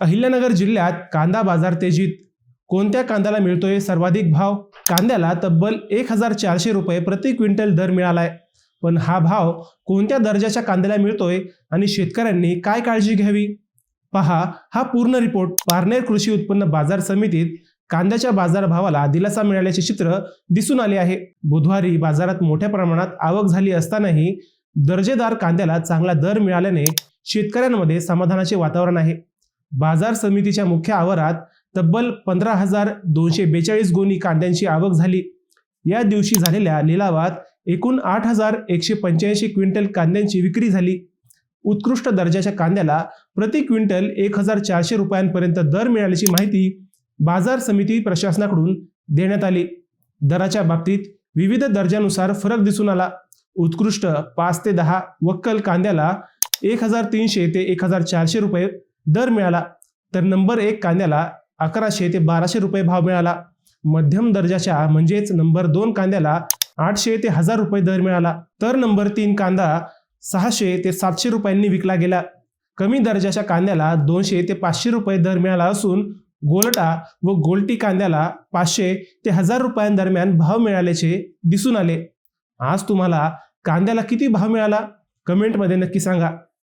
अहिल्यानगर जिल्ह्यात कांदा बाजार तेजीत. कोणत्या कांद्याला मिळतोय सर्वाधिक भाव? कांद्याला तब्बल 1400 रुपये प्रति क्विंटल दर मिळालाय. पण हा भाव कोणत्या दर्जाच्या कांद्याला मिळतोय आणि शेतकऱ्यांनी काय काळजी घ्यावी? पहा हा पूर्ण रिपोर्ट. पारनेर कृषी उत्पन्न बाजार समितीत कांद्याच्या बाजारभावाला दिलासा मिळाल्याचे चित्र दिसून आले आहे. बुधवारी बाजारात मोठ्या प्रमाणात आवक झाली असतानाही दर्जेदार कांद्याला चांगला दर मिळाल्याने शेतकऱ्यांमध्ये समाधानाचे वातावरण आहे. बाजार समितीच्या मुख्य आवारात तब्बल 15,242 गोणी कांद्यांची आवक झाली. या दिवशी झालेल्या लिलावात एकूण 8,185 क्विंटल कांद्यांची विक्री झाली. उत्कृष्ट दर्जाच्या कांद्याला प्रति क्विंटल 1,400 रुपयांपर्यंत दर मिळाल्याची माहिती बाजार समिती प्रशासनाकडून देण्यात आली. दराच्या बाबतीत विविध दर्जानुसार फरक दिसून आला. उत्कृष्ट 5 ते 10 वक्कल कांद्याला 1,300 ते 1,400 रुपये दर मिळाला, तर नंबर 1 कांद्याला 1,100 ते 1,200 रुपये भाव मिळाला. मध्यम दर्जाच्या म्हणजेच नंबर 2 कांद्याला 800 ते 1,000 रुपये दर मिळाला, तर नंबर 3 कांदा 600 ते 700 रुपयांनी विकला गेला. कमी दर्जाच्या कांद्याला 200 ते 500 रुपये दर मिळाला असून गोलटा व गोलटी कांद्याला 500 ते 1,000 रुपयांदरम्यान भाव मिळाल्याचे दिसून आले. आज तुम्हाला कांद्याला किती भाव मिळाला? कमेंटमध्ये नक्की सांगा.